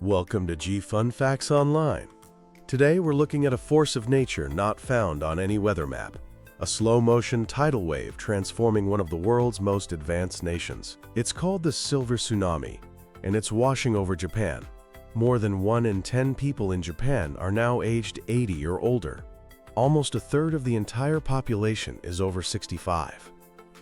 Welcome to G Fun Facts Online. Today we're looking at a force of nature not found on any weather map, a slow-motion tidal wave transforming one of the world's most advanced nations. It's called the Silver Tsunami, and it's washing over Japan. More than 1 in 10 people in Japan are now aged 80 or older. Almost a third of the entire population is over 65.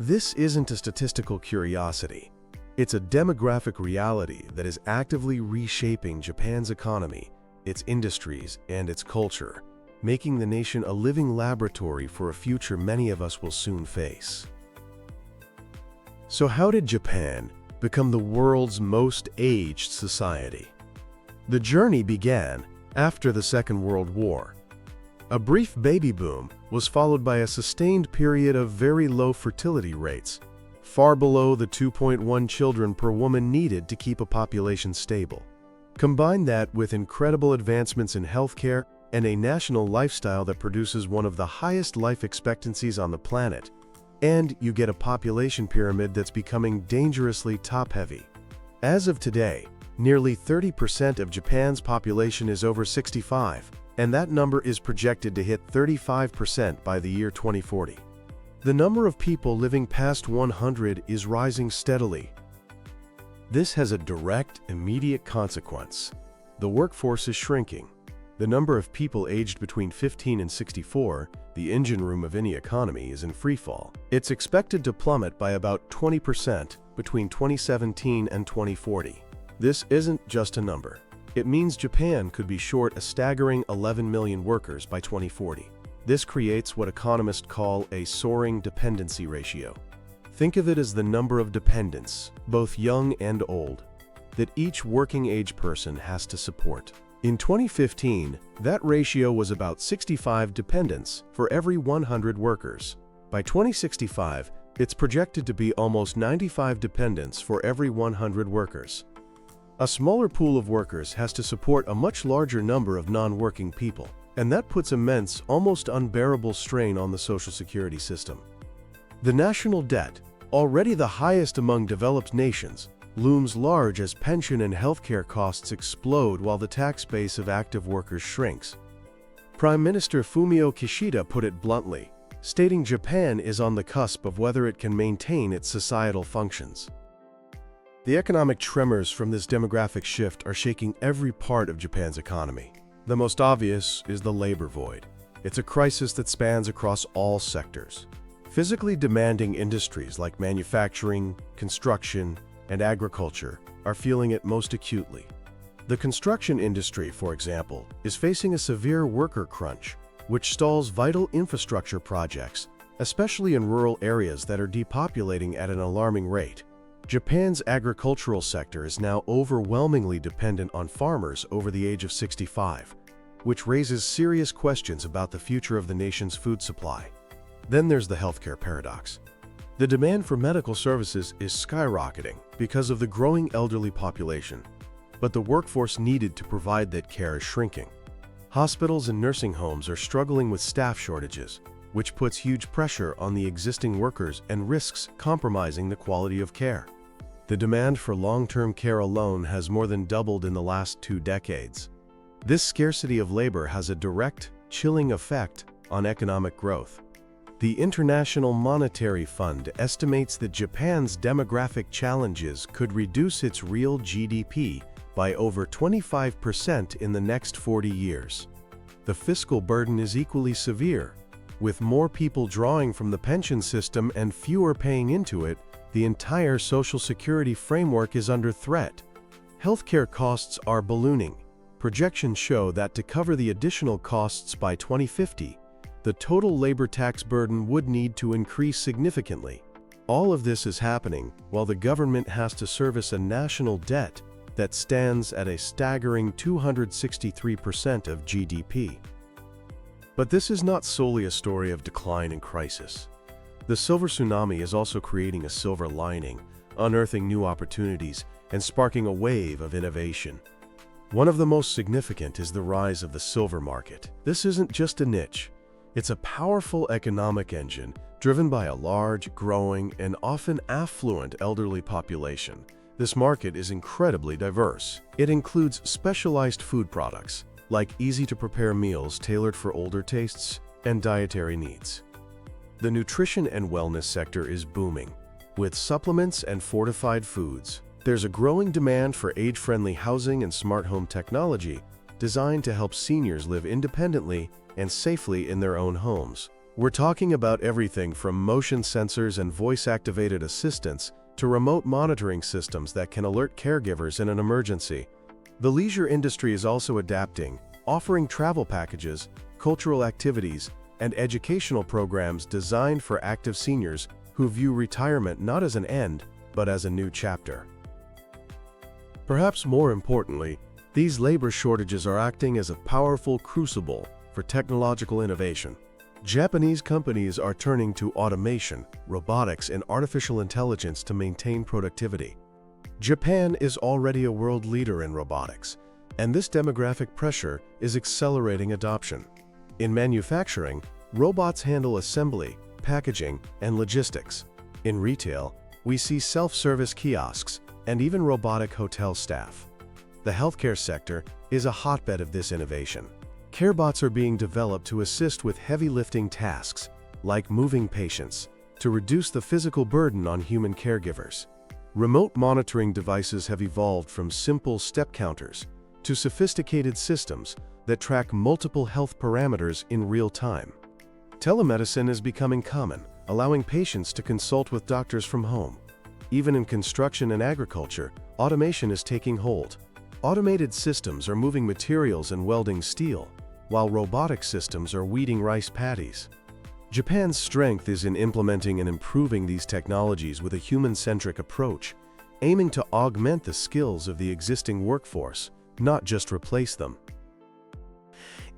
This isn't a statistical curiosity. It's a demographic reality that is actively reshaping Japan's economy, its industries, and its culture, making the nation a living laboratory for a future many of us will soon face. So how did Japan become the world's most aged society? The journey began after the Second World War. A brief baby boom was followed by a sustained period of very low fertility rates, far below the 2.1 children per woman needed to keep a population stable. Combine that with incredible advancements in healthcare and a national lifestyle that produces one of the highest life expectancies on the planet, and you get a population pyramid that's becoming dangerously top-heavy. As of today, nearly 30% of Japan's population is over 65, and that number is projected to hit 35% by the year 2040. The number of people living past 100 is rising steadily. This has a direct, immediate consequence. The workforce is shrinking. The number of people aged between 15 and 64, the engine room of any economy, is in freefall. It's expected to plummet by about 20% between 2017 and 2040. This isn't just a number. It means Japan could be short a staggering 11 million workers by 2040. This creates what economists call a soaring dependency ratio. Think of it as the number of dependents, both young and old, that each working-age person has to support. In 2015, that ratio was about 65 dependents for every 100 workers. By 2065, it's projected to be almost 95 dependents for every 100 workers. A smaller pool of workers has to support a much larger number of non-working people, and that puts immense, almost unbearable strain on the Social Security system. The national debt, already the highest among developed nations, looms large as pension and healthcare costs explode while the tax base of active workers shrinks. Prime Minister Fumio Kishida put it bluntly, stating Japan is on the cusp of whether it can maintain its societal functions. The economic tremors from this demographic shift are shaking every part of Japan's economy. The most obvious is the labor void. It's a crisis that spans across all sectors. Physically demanding industries like manufacturing, construction, and agriculture are feeling it most acutely. The construction industry, for example, is facing a severe worker crunch, which stalls vital infrastructure projects, especially in rural areas that are depopulating at an alarming rate. Japan's agricultural sector is now overwhelmingly dependent on farmers over the age of 65, which raises serious questions about the future of the nation's food supply. Then there's the healthcare paradox. The demand for medical services is skyrocketing because of the growing elderly population, but the workforce needed to provide that care is shrinking. Hospitals and nursing homes are struggling with staff shortages, which puts huge pressure on the existing workers and risks compromising the quality of care. The demand for long-term care alone has more than doubled in the last 2 decades. This scarcity of labor has a direct, chilling effect on economic growth. The International Monetary Fund estimates that Japan's demographic challenges could reduce its real GDP by over 25% in the next 40 years. The fiscal burden is equally severe. With more people drawing from the pension system and fewer paying into it, the entire Social Security framework is under threat. Healthcare costs are ballooning. Projections show that to cover the additional costs by 2050, the total labor tax burden would need to increase significantly. All of this is happening while the government has to service a national debt that stands at a staggering 263% of GDP. But this is not solely a story of decline and crisis. The Silver Tsunami is also creating a silver lining, unearthing new opportunities and sparking a wave of innovation. One of the most significant is the rise of the silver market. This isn't just a niche. It's a powerful economic engine driven by a large, growing, and often affluent elderly population This market is incredibly diverse. It includes specialized food products, like easy-to-prepare meals tailored for older tastes and dietary needs. The nutrition and wellness sector is booming. With supplements and fortified foods, there's a growing demand for age-friendly housing and smart home technology designed to help seniors live independently and safely in their own homes. We're talking about everything from motion sensors and voice-activated assistants to remote monitoring systems that can alert caregivers in an emergency. The leisure industry is also adapting, offering travel packages, cultural activities, and educational programs designed for active seniors who view retirement not as an end, but as a new chapter. Perhaps more importantly, these labor shortages are acting as a powerful crucible for technological innovation. Japanese companies are turning to automation, robotics, and artificial intelligence to maintain productivity. Japan is already a world leader in robotics, and this demographic pressure is accelerating adoption. In manufacturing, robots handle assembly, packaging, and logistics. In retail, we see self-service kiosks and even robotic hotel staff. The healthcare sector is a hotbed of this innovation. Carebots are being developed to assist with heavy lifting tasks, like moving patients, to reduce the physical burden on human caregivers. Remote monitoring devices have evolved from simple step counters to sophisticated systems that track multiple health parameters in real time. Telemedicine is becoming common, allowing patients to consult with doctors from home. Even in construction and agriculture, automation is taking hold. Automated systems are moving materials and welding steel, while robotic systems are weeding rice paddies. Japan's strength is in implementing and improving these technologies with a human-centric approach, aiming to augment the skills of the existing workforce, not just replace them.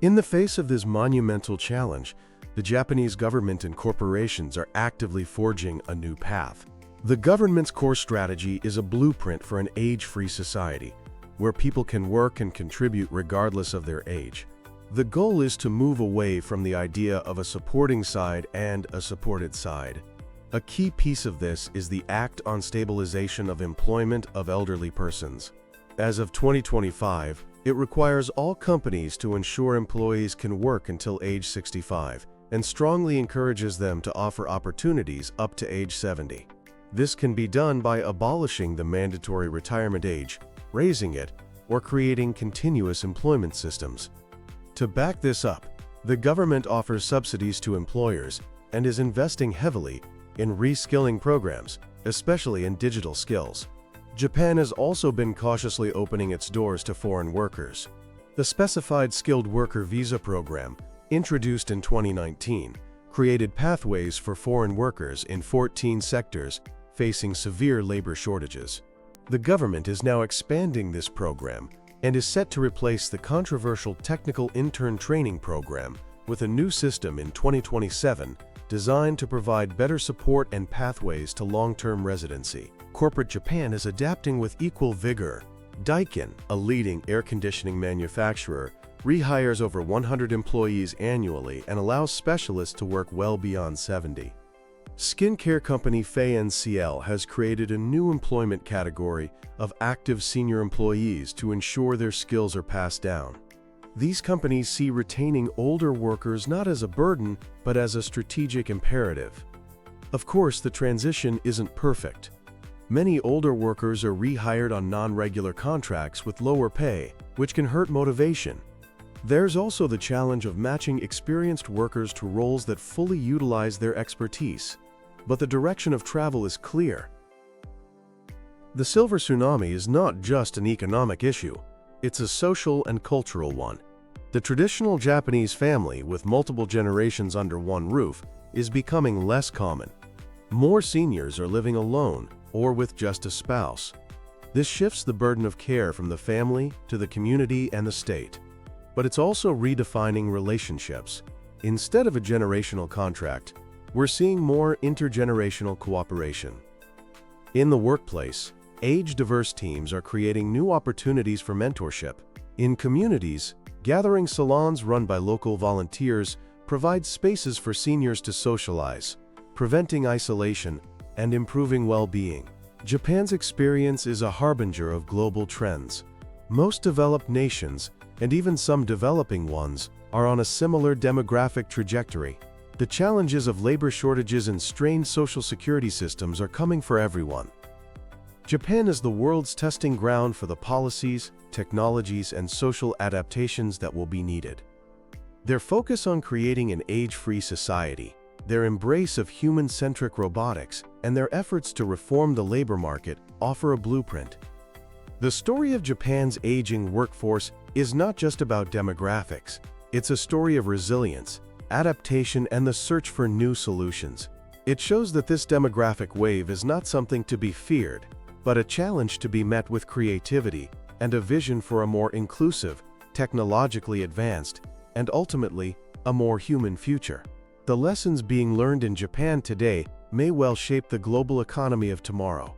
In the face of this monumental challenge, the Japanese government and corporations are actively forging a new path. The government's core strategy is a blueprint for an age-free society, where people can work and contribute regardless of their age. The goal is to move away from the idea of a supporting side and a supported side. A key piece of this is the Act on Stabilization of Employment of Elderly Persons. As of 2025, it requires all companies to ensure employees can work until age 65 and strongly encourages them to offer opportunities up to age 70. This can be done by abolishing the mandatory retirement age, raising it, or creating continuous employment systems. To back this up, the government offers subsidies to employers and is investing heavily in reskilling programs, especially in digital skills. Japan has also been cautiously opening its doors to foreign workers. The Specified Skilled Worker Visa program, introduced in 2019, created pathways for foreign workers in 14 sectors facing severe labor shortages. The government is now expanding this program and is set to replace the controversial Technical Intern Training Program with a new system in 2027 designed to provide better support and pathways to long-term residency. Corporate Japan is adapting with equal vigor. Daikin, a leading air conditioning manufacturer, rehires over 100 employees annually and allows specialists to work well beyond 70. Skincare company FANCL has created a new employment category of active senior employees to ensure their skills are passed down. These companies see retaining older workers not as a burden, but as a strategic imperative. Of course, the transition isn't perfect. Many older workers are rehired on non-regular contracts with lower pay, which can hurt motivation. There's also the challenge of matching experienced workers to roles that fully utilize their expertise. But the direction of travel is clear. The silver tsunami is not just an economic issue, it's a social and cultural one. The traditional Japanese family with multiple generations under one roof is becoming less common. More seniors are living alone or with just a spouse. This shifts the burden of care from the family to the community and the state. But it's also redefining relationships. Instead of a generational contract, we're seeing more intergenerational cooperation. In the workplace, age-diverse teams are creating new opportunities for mentorship. In communities, gathering salons run by local volunteers provide spaces for seniors to socialize, preventing isolation and improving well-being. Japan's experience is a harbinger of global trends. Most developed nations, and even some developing ones, are on a similar demographic trajectory. The challenges of labor shortages and strained social security systems are coming for everyone. Japan is the world's testing ground for the policies, technologies, and social adaptations that will be needed. Their focus on creating an age-free society, their embrace of human-centric robotics, and their efforts to reform the labor market offer a blueprint. The story of Japan's aging workforce is not just about demographics. It's a story of resilience, adaptation, and the search for new solutions. It shows that this demographic wave is not something to be feared, but a challenge to be met with creativity and a vision for a more inclusive, technologically advanced, and ultimately, a more human future. The lessons being learned in Japan today may well shape the global economy of tomorrow.